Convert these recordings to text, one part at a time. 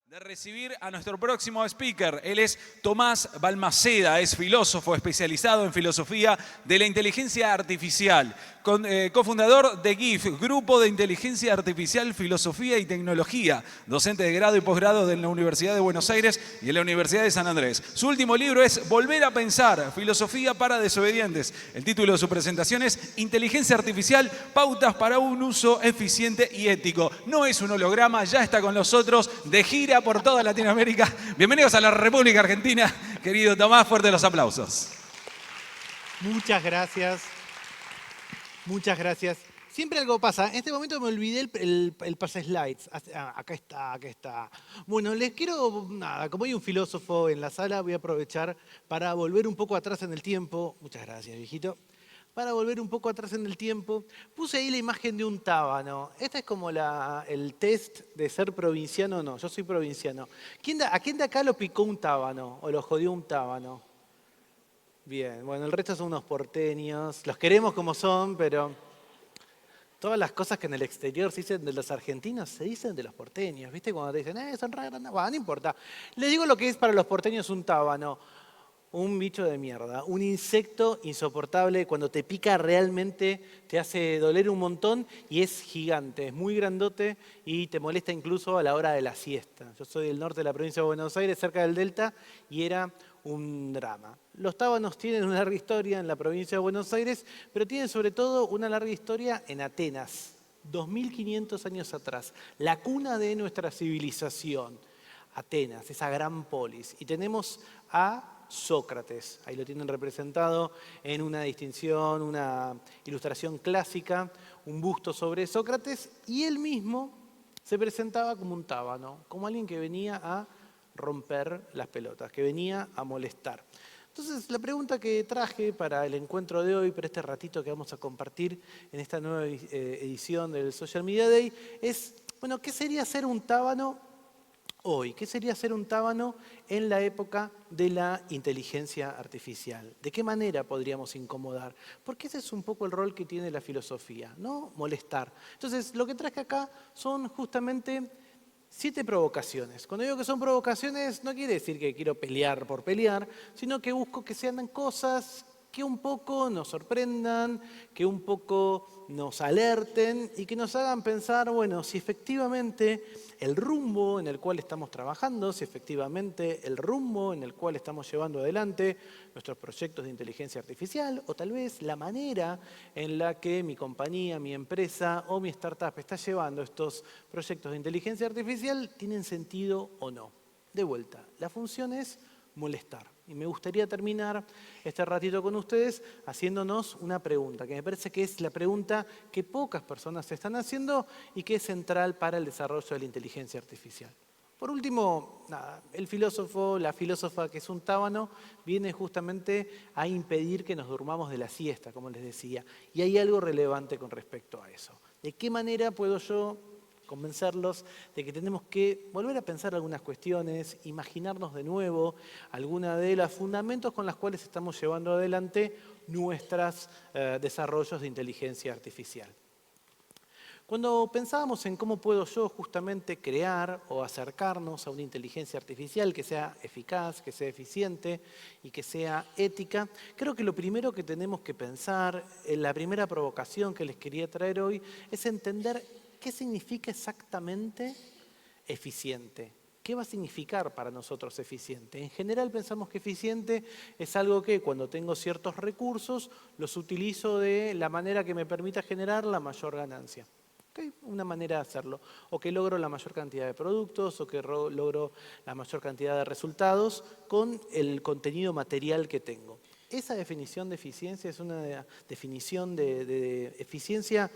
De recibir a nuestro próximo speaker. Él es Tomás Balmaceda, es filósofo especializado en filosofía de la inteligencia artificial, cofundador de GIF, Grupo de Inteligencia Artificial, Filosofía y Tecnología, docente de grado y posgrado en la Universidad de Buenos Aires y en la Universidad de San Andrés. Su último libro es Volver a Pensar, Filosofía para Desobedientes. El título de su presentación es Inteligencia Artificial, Pautas para un uso eficiente y ético. No es un holograma, ya está con nosotros de gira por toda Latinoamérica. Bienvenidos a la República Argentina. Querido Tomás, fuerte los aplausos. Muchas gracias. Muchas gracias. Siempre algo pasa. En este momento me olvidé el pase slides. Acá está. Bueno, les quiero, como hay un filósofo en la sala, voy a aprovechar para volver un poco atrás en el tiempo. Muchas gracias, viejito. Para volver un poco atrás en el tiempo, puse ahí la imagen de un tábano. Este es como el test de ser provinciano o no. Yo soy provinciano. ¿A quién de acá lo picó un tábano o lo jodió un tábano? Bien, bueno, el resto son unos porteños. Los queremos como son, pero todas las cosas que en el exterior se dicen de los argentinos se dicen de los porteños. ¿Viste? Cuando te dicen, son re grandes. Bueno, no importa. Les digo lo que es para los porteños un tábano. Un bicho de mierda, un insecto insoportable, cuando te pica realmente te hace doler un montón y es gigante, es muy grandote y te molesta incluso a la hora de la siesta. Yo soy del norte de la provincia de Buenos Aires, cerca del Delta, y era un drama. Los tábanos tienen una larga historia en la provincia de Buenos Aires, pero tienen sobre todo una larga historia en Atenas, 2500 años atrás, la cuna de nuestra civilización. Atenas, esa gran polis. Y tenemos a Sócrates, ahí lo tienen representado en una distinción, una ilustración clásica, un busto sobre Sócrates, y él mismo se presentaba como un tábano, como alguien que venía a romper las pelotas, que venía a molestar. Entonces, la pregunta que traje para el encuentro de hoy, para este ratito que vamos a compartir en esta nueva edición del Social Media Day, es, bueno, ¿qué sería ser un tábano hoy? ¿Qué sería ser un tábano en la época de la inteligencia artificial? ¿De qué manera podríamos incomodar? Porque ese es un poco el rol que tiene la filosofía, ¿no? Molestar. Entonces, lo que traje acá son justamente 7 provocaciones. Cuando digo que son provocaciones, no quiere decir que quiero pelear por pelear, sino que busco que sean cosas que un poco nos sorprendan, que un poco nos alerten y que nos hagan pensar, bueno, si efectivamente el rumbo en el cual estamos trabajando, si efectivamente el rumbo en el cual estamos llevando adelante nuestros proyectos de inteligencia artificial, o tal vez la manera en la que mi compañía, mi empresa o mi startup está llevando estos proyectos de inteligencia artificial, tienen sentido o no. De vuelta, la función es molestar. Y me gustaría terminar este ratito con ustedes haciéndonos una pregunta, que me parece que es la pregunta que pocas personas se están haciendo y que es central para el desarrollo de la inteligencia artificial. Por último, el filósofo, la filósofa que es un tábano, viene justamente a impedir que nos durmamos de la siesta, como les decía. Y hay algo relevante con respecto a eso. ¿De qué manera puedo yo convencerlos de que tenemos que volver a pensar algunas cuestiones, imaginarnos de nuevo algunos de los fundamentos con los cuales estamos llevando adelante nuestros desarrollos de inteligencia artificial? Cuando pensábamos en cómo puedo yo justamente crear o acercarnos a una inteligencia artificial que sea eficaz, que sea eficiente y que sea ética, creo que lo primero que tenemos que pensar, la primera provocación que les quería traer hoy, es entender qué significa exactamente eficiente. ¿Qué va a significar para nosotros eficiente? En general pensamos que eficiente es algo que cuando tengo ciertos recursos los utilizo de la manera que me permita generar la mayor ganancia. ¿Okay? Una manera de hacerlo. O que logro la mayor cantidad de productos o que logro la mayor cantidad de resultados con el contenido material que tengo. Esa definición de eficiencia es una definición de eficiencia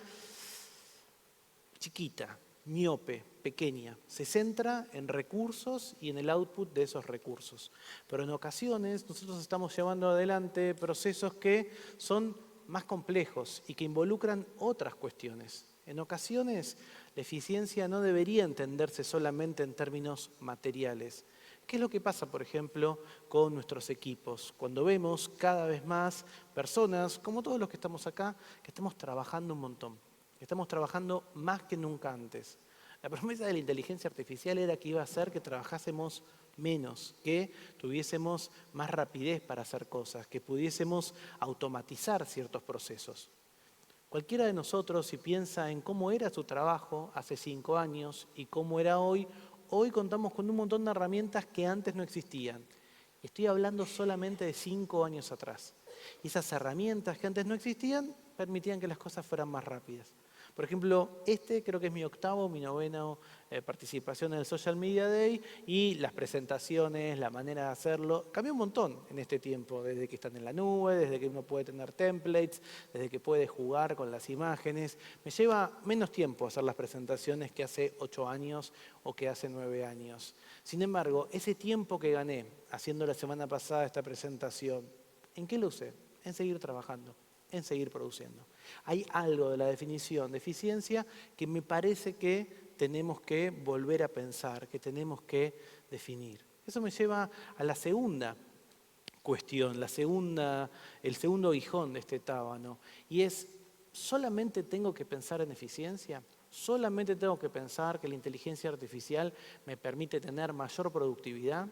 chiquita, miope, pequeña. Se centra en recursos y en el output de esos recursos. Pero en ocasiones nosotros estamos llevando adelante procesos que son más complejos y que involucran otras cuestiones. En ocasiones la eficiencia no debería entenderse solamente en términos materiales. ¿Qué es lo que pasa, por ejemplo, con nuestros equipos? Cuando vemos cada vez más personas, como todos los que estamos acá, que estamos trabajando un montón. Estamos trabajando más que nunca antes. La promesa de la inteligencia artificial era que iba a hacer que trabajásemos menos, que tuviésemos más rapidez para hacer cosas, que pudiésemos automatizar ciertos procesos. Cualquiera de nosotros, si piensa en cómo era su trabajo hace 5 años y cómo era hoy, hoy contamos con un montón de herramientas que antes no existían. Estoy hablando solamente de 5 años atrás. Y esas herramientas que antes no existían permitían que las cosas fueran más rápidas. Por ejemplo, creo que es mi octavo, mi novena participación en el Social Media Day, y las presentaciones, la manera de hacerlo, cambió un montón en este tiempo, desde que están en la nube, desde que uno puede tener templates, desde que puede jugar con las imágenes. Me lleva menos tiempo hacer las presentaciones que hace 8 años o que hace 9 años. Sin embargo, ese tiempo que gané haciendo la semana pasada esta presentación, ¿en qué lo usé? En seguir trabajando, en seguir produciendo. Hay algo de la definición de eficiencia que me parece que tenemos que volver a pensar, que tenemos que definir. Eso me lleva a la segunda cuestión, el segundo aguijón de este tábano, y es: ¿solamente tengo que pensar en eficiencia? ¿Solamente tengo que pensar que la inteligencia artificial me permite tener mayor productividad?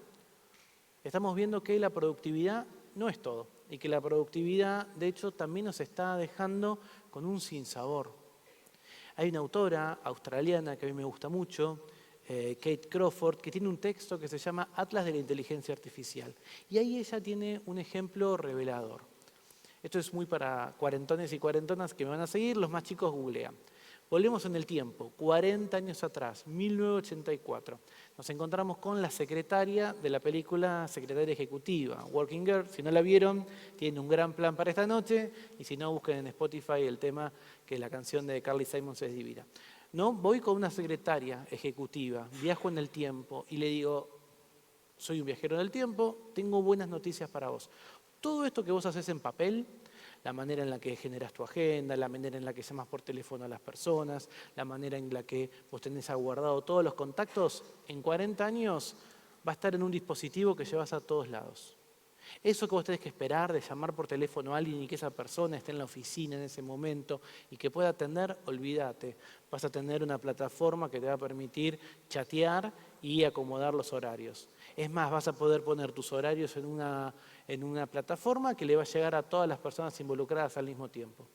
Estamos viendo que la productividad no es todo y que la productividad, de hecho, también nos está dejando con un sinsabor. Hay una autora australiana que a mí me gusta mucho, Kate Crawford, que tiene un texto que se llama Atlas de la Inteligencia Artificial. Y ahí ella tiene un ejemplo revelador. Esto es muy para cuarentones y cuarentonas que me van a seguir, los más chicos googlean. Volvemos en el tiempo, 40 años atrás, 1984. Nos encontramos con la secretaria de la película Secretaria Ejecutiva, Working Girl. Si no la vieron, tienen un gran plan para esta noche. Y si no, busquen en Spotify el tema, que la canción de Carly Simons es divina. ¿No? Voy con una secretaria ejecutiva, viajo en el tiempo y le digo: soy un viajero en el tiempo, tengo buenas noticias para vos. Todo esto que vos haces en papel, la manera en la que generas tu agenda, la manera en la que llamas por teléfono a las personas, la manera en la que vos tenés aguardado todos los contactos, en 40 años va a estar en un dispositivo que llevas a todos lados. Eso que vos tenés que esperar de llamar por teléfono a alguien y que esa persona esté en la oficina en ese momento y que pueda atender, olvídate. Vas a tener una plataforma que te va a permitir chatear y acomodar los horarios. Es más, vas a poder poner tus horarios en una plataforma que le va a llegar a todas las personas involucradas al mismo tiempo.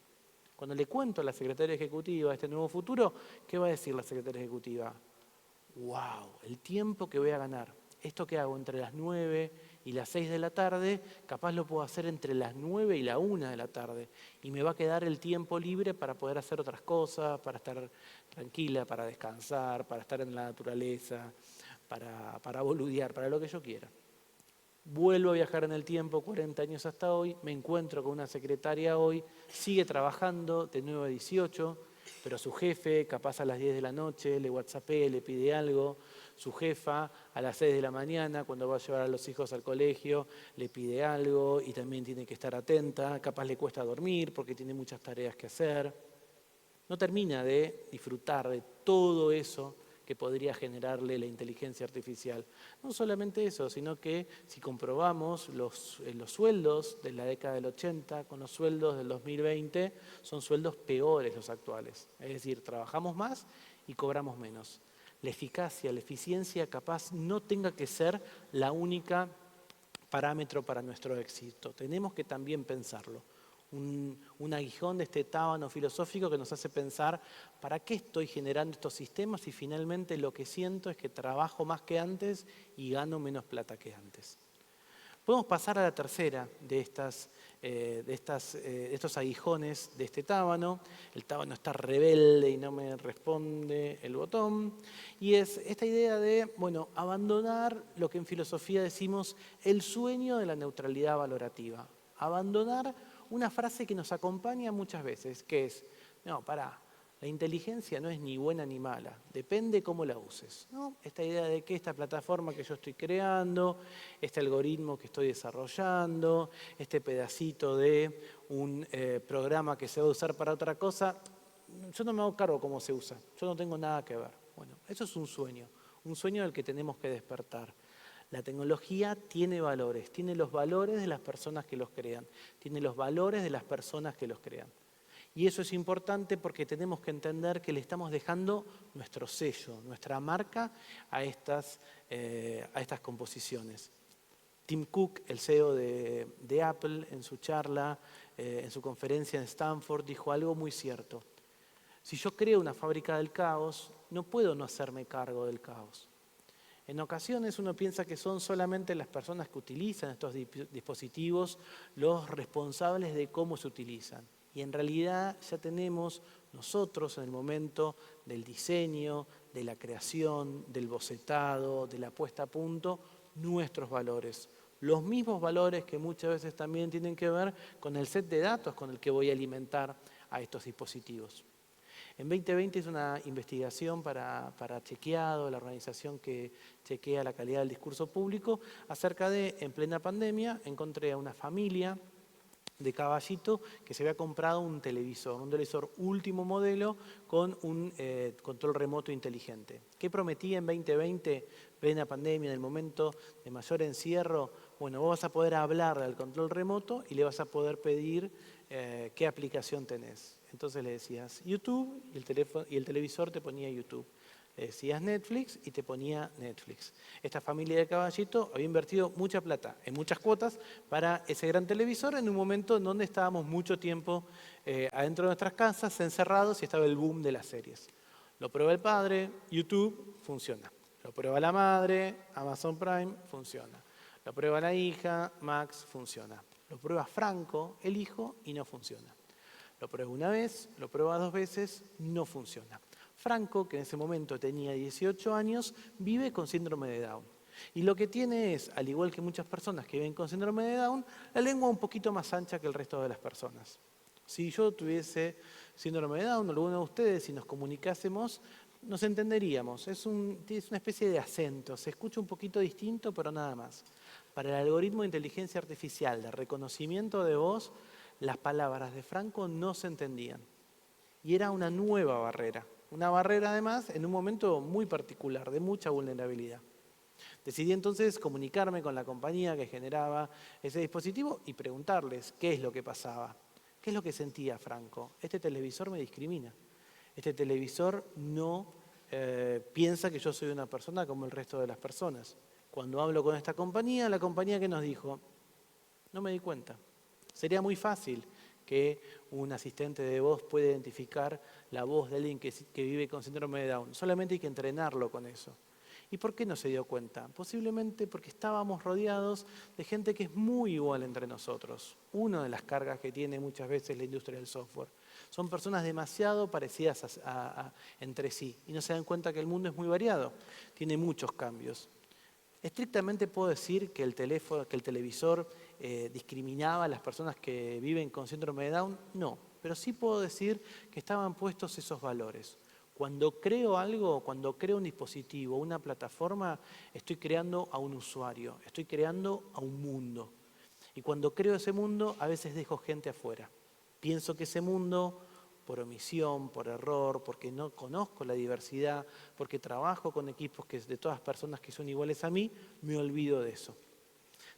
Cuando le cuento a la secretaria ejecutiva este nuevo futuro, ¿qué va a decir la secretaria ejecutiva? ¡Wow! El tiempo que voy a ganar. Esto que hago entre las 9 y las 6 de la tarde, capaz lo puedo hacer entre las 9 y la 1 de la tarde. Y me va a quedar el tiempo libre para poder hacer otras cosas, para estar tranquila, para descansar, para estar en la naturaleza, para boludear, para lo que yo quiera. Vuelvo a viajar en el tiempo, 40 años hasta hoy, me encuentro con una secretaria hoy, sigue trabajando de 9 a 18, pero su jefe, capaz a las 10 de la noche, le whatsappea, le pide algo. Su jefa a las 6 de la mañana, cuando va a llevar a los hijos al colegio, le pide algo y también tiene que estar atenta. Capaz le cuesta dormir porque tiene muchas tareas que hacer. No termina de disfrutar de todo eso que podría generarle la inteligencia artificial. No solamente eso, sino que si comprobamos los sueldos de la década del 80 con los sueldos del 2020, son sueldos peores los actuales. Es decir, trabajamos más y cobramos menos. La eficacia, la eficiencia capaz no tenga que ser la única parámetro para nuestro éxito. Tenemos que también pensarlo. Un aguijón de este tábano filosófico que nos hace pensar: ¿para qué estoy generando estos sistemas? Y finalmente lo que siento es que trabajo más que antes y gano menos plata que antes. Podemos pasar a la tercera de estos aguijones de este tábano. El tábano está rebelde y no me responde el botón. Y es esta idea de, abandonar lo que en filosofía decimos el sueño de la neutralidad valorativa. Abandonar una frase que nos acompaña muchas veces, que es: la inteligencia no es ni buena ni mala, depende cómo la uses, ¿no? Esta idea de que esta plataforma que yo estoy creando, este algoritmo que estoy desarrollando, este pedacito de un programa que se va a usar para otra cosa, yo no me hago cargo cómo se usa, yo no tengo nada que ver. Bueno, eso es un sueño del que tenemos que despertar. La tecnología tiene valores, tiene los valores de las personas que los crean, tiene los valores de las personas que los crean. Y eso es importante porque tenemos que entender que le estamos dejando nuestro sello, nuestra marca a estas composiciones. Tim Cook, el CEO de Apple, en su charla, en su conferencia en Stanford, dijo algo muy cierto. Si yo creo una fábrica del caos, no puedo no hacerme cargo del caos. En ocasiones uno piensa que son solamente las personas que utilizan estos dispositivos los responsables de cómo se utilizan. Y en realidad ya tenemos nosotros en el momento del diseño, de la creación, del bocetado, de la puesta a punto, nuestros valores. Los mismos valores que muchas veces también tienen que ver con el set de datos con el que voy a alimentar a estos dispositivos. En 2020 hice una investigación para Chequeado, la organización que chequea la calidad del discurso público, acerca de, en plena pandemia, encontré a una familia de Caballito que se había comprado un televisor último modelo con un control remoto inteligente. ¿Qué prometía en 2020, plena pandemia, en el momento de mayor encierro? Bueno, vos vas a poder hablar al control remoto y le vas a poder pedir qué aplicación tenés. Entonces le decías YouTube y el televisor te ponía YouTube. Le decías Netflix y te ponía Netflix. Esta familia de Caballito había invertido mucha plata en muchas cuotas para ese gran televisor en un momento en donde estábamos mucho tiempo adentro de nuestras casas, encerrados, y estaba el boom de las series. Lo prueba el padre, YouTube, funciona. Lo prueba la madre, Amazon Prime, funciona. Lo prueba la hija, Max, funciona. Lo prueba Franco, el hijo, y no funciona. Lo prueba una vez, lo prueba 2 veces, no funciona. Franco, que en ese momento tenía 18 años, vive con síndrome de Down. Y lo que tiene es, al igual que muchas personas que viven con síndrome de Down, la lengua un poquito más ancha que el resto de las personas. Si yo tuviese síndrome de Down, o alguno de ustedes, si nos comunicásemos, nos entenderíamos. Es una especie de acento, se escucha un poquito distinto, pero nada más. Para el algoritmo de inteligencia artificial de reconocimiento de voz, las palabras de Franco no se entendían. Y era una nueva barrera. Una barrera, además, en un momento muy particular, de mucha vulnerabilidad. Decidí entonces comunicarme con la compañía que generaba ese dispositivo y preguntarles qué es lo que pasaba. ¿Qué es lo que sentía Franco? Este televisor me discrimina. Este televisor no piensa que yo soy una persona como el resto de las personas. Cuando hablo con esta compañía, la compañía que nos dijo, no me di cuenta. Sería muy fácil que un asistente de voz pueda identificar la voz de alguien que vive con síndrome de Down. Solamente hay que entrenarlo con eso. ¿Y por qué no se dio cuenta? Posiblemente porque estábamos rodeados de gente que es muy igual entre nosotros. Una de las cargas que tiene muchas veces la industria del software. Son personas demasiado parecidas entre sí y no se dan cuenta que el mundo es muy variado. Tiene muchos cambios. Estrictamente puedo decir que el televisor discriminaba a las personas que viven con síndrome de Down. No, pero sí puedo decir que estaban puestos esos valores. Cuando creo algo, cuando creo un dispositivo, una plataforma, estoy creando a un usuario, estoy creando a un mundo. Y cuando creo ese mundo, a veces dejo gente afuera. Pienso que ese mundo, por omisión, por error, porque no conozco la diversidad, porque trabajo con equipos de todas personas que son iguales a mí, me olvido de eso.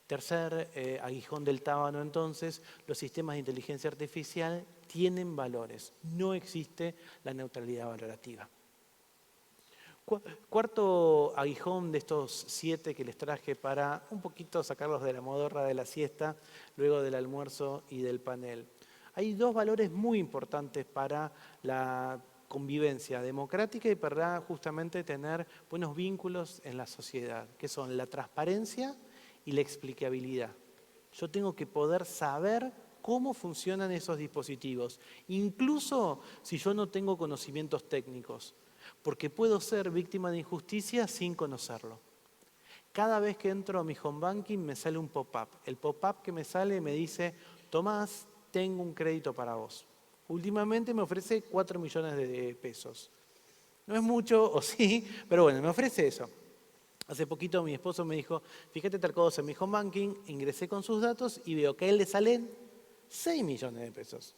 Tercer aguijón del tábano, entonces, los sistemas de inteligencia artificial tienen valores. No existe la neutralidad valorativa. Cuarto aguijón de estos 7 que les traje para un poquito sacarlos de la modorra de la siesta, luego del almuerzo y del panel. Hay 2 valores muy importantes para la convivencia democrática y para justamente tener buenos vínculos en la sociedad, que son la transparencia y la explicabilidad. Yo tengo que poder saber cómo funcionan esos dispositivos, incluso si yo no tengo conocimientos técnicos, porque puedo ser víctima de injusticia sin conocerlo. Cada vez que entro a mi home banking me sale un pop-up. El pop-up que me sale me dice, Tomás, tengo un crédito para vos. Últimamente me ofrece 4 millones de pesos. No es mucho, o sí, pero bueno, me ofrece eso. Hace poquito mi esposo me dijo, fíjate tal cosa en mi home banking, ingresé con sus datos y veo que a él le salen 6 millones de pesos.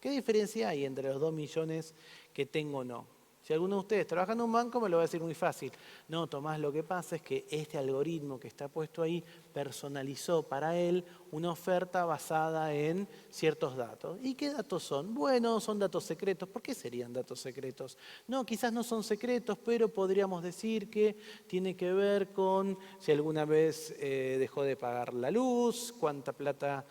¿Qué diferencia hay entre los 2 millones que tengo o no? Si alguno de ustedes trabaja en un banco, me lo va a decir muy fácil. No, Tomás, lo que pasa es que este algoritmo que está puesto ahí personalizó para él una oferta basada en ciertos datos. ¿Y qué datos son? Bueno, son datos secretos. ¿Por qué serían datos secretos? No, quizás no son secretos, pero podríamos decir que tiene que ver con si alguna vez dejó de pagar la luz, cuánta plata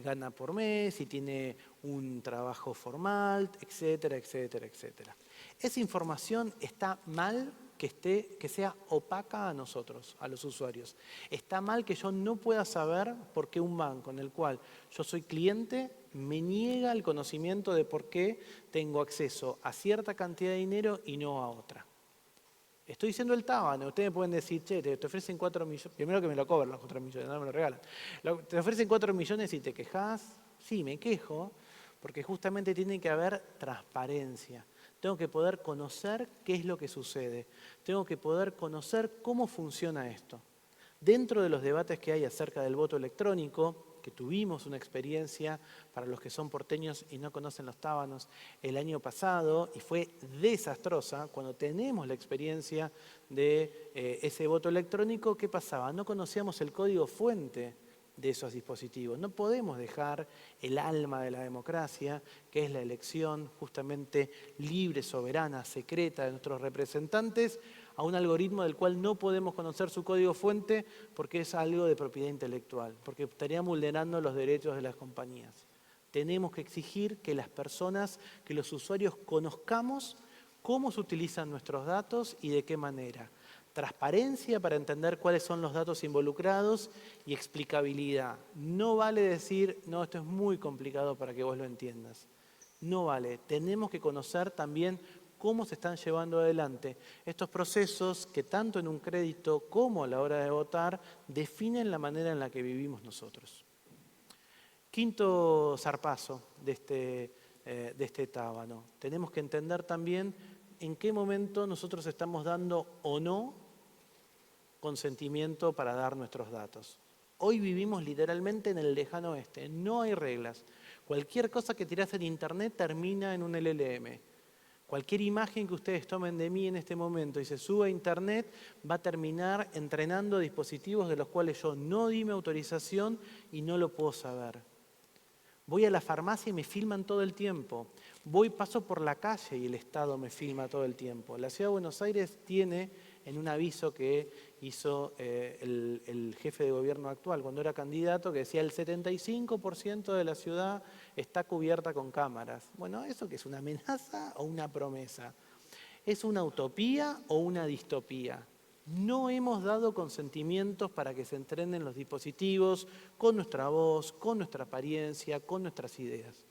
gana por mes, si tiene un trabajo formal, etcétera, etcétera, etcétera. Esa información está mal que sea opaca a nosotros, a los usuarios. Está mal que yo no pueda saber por qué un banco en el cual yo soy cliente me niega el conocimiento de por qué tengo acceso a cierta cantidad de dinero y no a otra. Estoy diciendo el tábano. Ustedes me pueden decir, che, te ofrecen 4 millones. Primero que me lo cobran los 4 millones, no me lo regalan. Te ofrecen 4 millones y te quejas. Sí, me quejo, porque justamente tiene que haber transparencia. Tengo que poder conocer qué es lo que sucede. Tengo que poder conocer cómo funciona esto. Dentro de los debates que hay acerca del voto electrónico, que tuvimos una experiencia para los que son porteños y no conocen los tábanos el año pasado, y fue desastrosa, cuando tenemos la experiencia de ese voto electrónico, ¿qué pasaba? No conocíamos el código fuente de esos dispositivos. No podemos dejar el alma de la democracia, que es la elección justamente libre, soberana, secreta de nuestros representantes, a un algoritmo del cual no podemos conocer su código fuente porque es algo de propiedad intelectual, porque estaría vulnerando los derechos de las compañías. Tenemos que exigir que las personas, que los usuarios conozcamos cómo se utilizan nuestros datos y de qué manera. Transparencia para entender cuáles son los datos involucrados y explicabilidad. No vale decir, no, esto es muy complicado para que vos lo entiendas. No vale. Tenemos que conocer también cómo se están llevando adelante estos procesos que tanto en un crédito como a la hora de votar definen la manera en la que vivimos nosotros. Quinto zarpazo de este tábano. Tenemos que entender también en qué momento nosotros estamos dando o no consentimiento para dar nuestros datos. Hoy vivimos literalmente en el lejano oeste, no hay reglas. Cualquier cosa que tirás en internet termina en un LLM. Cualquier imagen que ustedes tomen de mí en este momento y se suba a internet va a terminar entrenando dispositivos de los cuales yo no di mi autorización y no lo puedo saber. Voy a la farmacia y me filman todo el tiempo. Paso por la calle y el Estado me filma todo el tiempo. La Ciudad de Buenos Aires tiene, en un aviso que hizo el jefe de gobierno actual cuando era candidato, que decía el 75% de la ciudad está cubierta con cámaras. Bueno, ¿eso qué es? ¿Una amenaza o una promesa? ¿Es una utopía o una distopía? No hemos dado consentimientos para que se entrenen los dispositivos con nuestra voz, con nuestra apariencia, con nuestras ideas.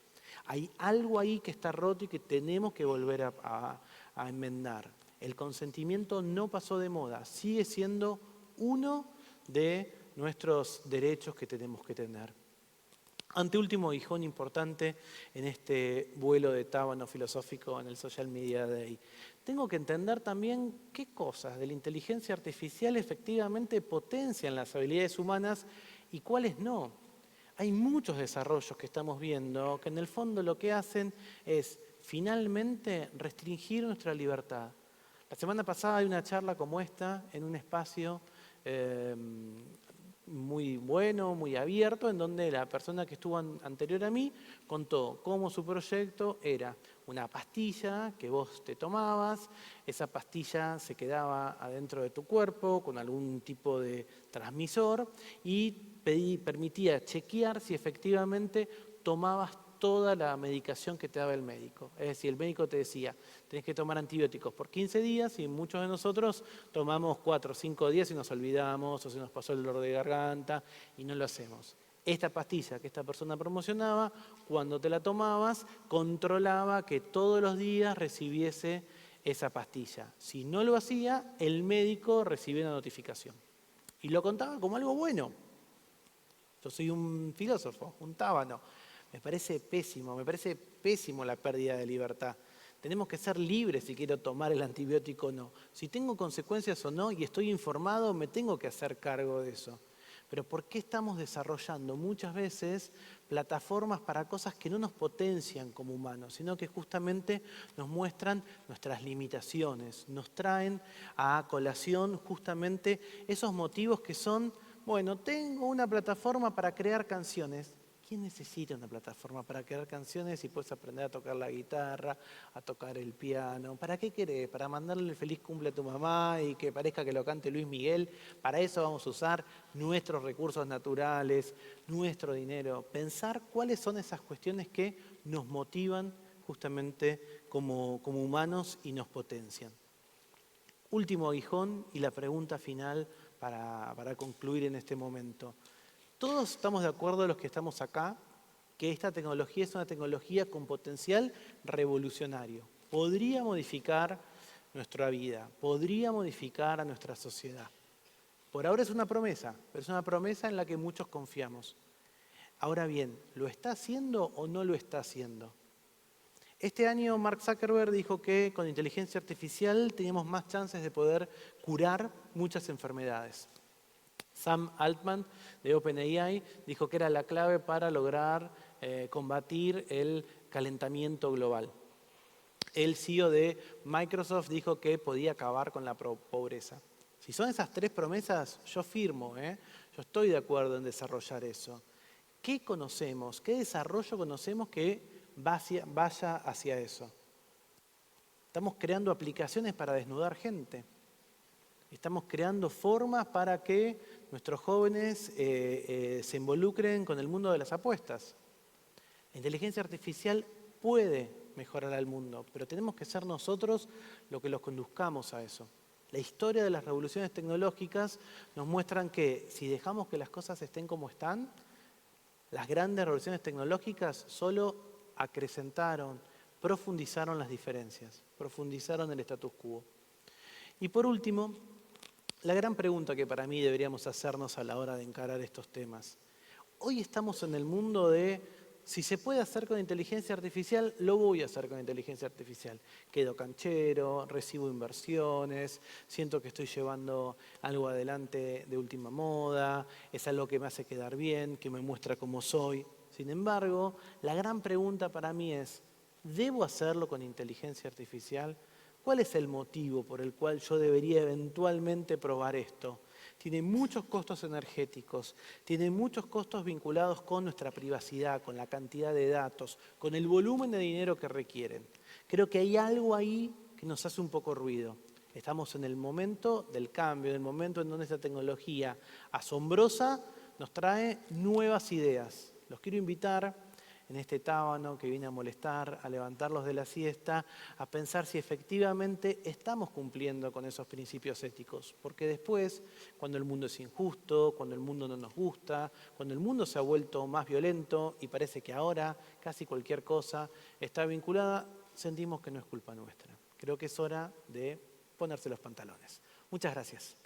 Hay algo ahí que está roto y que tenemos que volver a enmendar. El consentimiento no pasó de moda, sigue siendo uno de nuestros derechos que tenemos que tener. Anteúltimo guijón importante en este vuelo de tábano filosófico en el Social Media Day. Tengo que entender también qué cosas de la inteligencia artificial efectivamente potencian las habilidades humanas y cuáles no. Hay muchos desarrollos que estamos viendo que en el fondo lo que hacen es finalmente restringir nuestra libertad. La semana pasada hay una charla como esta en un espacio muy bueno, muy abierto, en donde la persona que estuvo anterior a mí contó cómo su proyecto era una pastilla que vos te tomabas, esa pastilla se quedaba adentro de tu cuerpo con algún tipo de transmisor y permitía chequear si efectivamente tomabas toda la medicación que te daba el médico. Es decir, el médico te decía, tenés que tomar antibióticos por 15 días y muchos de nosotros tomamos 4 o 5 días y nos olvidamos o se nos pasó el dolor de garganta y no lo hacemos. Esta pastilla que esta persona promocionaba, cuando te la tomabas, controlaba que todos los días recibiese esa pastilla. Si no lo hacía, el médico recibía una notificación. Y lo contaba como algo bueno. Yo soy un filósofo, un tábano. Me parece pésimo la pérdida de libertad. Tenemos que ser libres si quiero tomar el antibiótico o no. Si tengo consecuencias o no y estoy informado, me tengo que hacer cargo de eso. Pero ¿por qué estamos desarrollando muchas veces plataformas para cosas que no nos potencian como humanos, sino que justamente nos muestran nuestras limitaciones, nos traen a colación justamente esos motivos que son, bueno, tengo una plataforma para crear canciones. ¿Quién necesita una plataforma para crear canciones si puedes aprender a tocar la guitarra, a tocar el piano? ¿Para qué querés? ¿Para mandarle el feliz cumple a tu mamá y que parezca que lo cante Luis Miguel? Para eso vamos a usar nuestros recursos naturales, nuestro dinero. Pensar cuáles son esas cuestiones que nos motivan justamente como humanos y nos potencian. Último aguijón y la pregunta final para concluir en este momento. Todos estamos de acuerdo, los que estamos acá, que esta tecnología es una tecnología con potencial revolucionario. Podría modificar nuestra vida, podría modificar a nuestra sociedad. Por ahora es una promesa, pero es una promesa en la que muchos confiamos. Ahora bien, ¿lo está haciendo o no lo está haciendo? Este año Mark Zuckerberg dijo que con inteligencia artificial teníamos más chances de poder curar muchas enfermedades. Sam Altman de OpenAI dijo que era la clave para lograr combatir el calentamiento global. El CEO de Microsoft dijo que podía acabar con la pobreza. Si son esas tres promesas, yo firmo, yo estoy de acuerdo en desarrollar eso. ¿Qué conocemos? ¿Qué desarrollo conocemos que vaya hacia eso? Estamos creando aplicaciones para desnudar gente. Estamos creando formas para que nuestros jóvenes se involucren con el mundo de las apuestas. La inteligencia artificial puede mejorar al mundo, pero tenemos que ser nosotros los que los conduzcamos a eso. La historia de las revoluciones tecnológicas nos muestran que si dejamos que las cosas estén como están, las grandes revoluciones tecnológicas solo acrecentaron, profundizaron las diferencias, profundizaron el status quo. Y por último, la gran pregunta que para mí deberíamos hacernos a la hora de encarar estos temas. Hoy estamos en el mundo de, si se puede hacer con inteligencia artificial, lo voy a hacer con inteligencia artificial. Quedo canchero, recibo inversiones, siento que estoy llevando algo adelante de última moda, es algo que me hace quedar bien, que me muestra cómo soy. Sin embargo, la gran pregunta para mí es, ¿debo hacerlo con inteligencia artificial? ¿Cuál es el motivo por el cual yo debería eventualmente probar esto? Tiene muchos costos energéticos, tiene muchos costos vinculados con nuestra privacidad, con la cantidad de datos, con el volumen de dinero que requieren. Creo que hay algo ahí que nos hace un poco ruido. Estamos en el momento del cambio, en el momento en donde esta tecnología asombrosa nos trae nuevas ideas. Los quiero invitar en este tábano que viene a molestar, a levantarlos de la siesta, a pensar si efectivamente estamos cumpliendo con esos principios éticos. Porque después, cuando el mundo es injusto, cuando el mundo no nos gusta, cuando el mundo se ha vuelto más violento y parece que ahora casi cualquier cosa está vinculada, sentimos que no es culpa nuestra. Creo que es hora de ponerse los pantalones. Muchas gracias.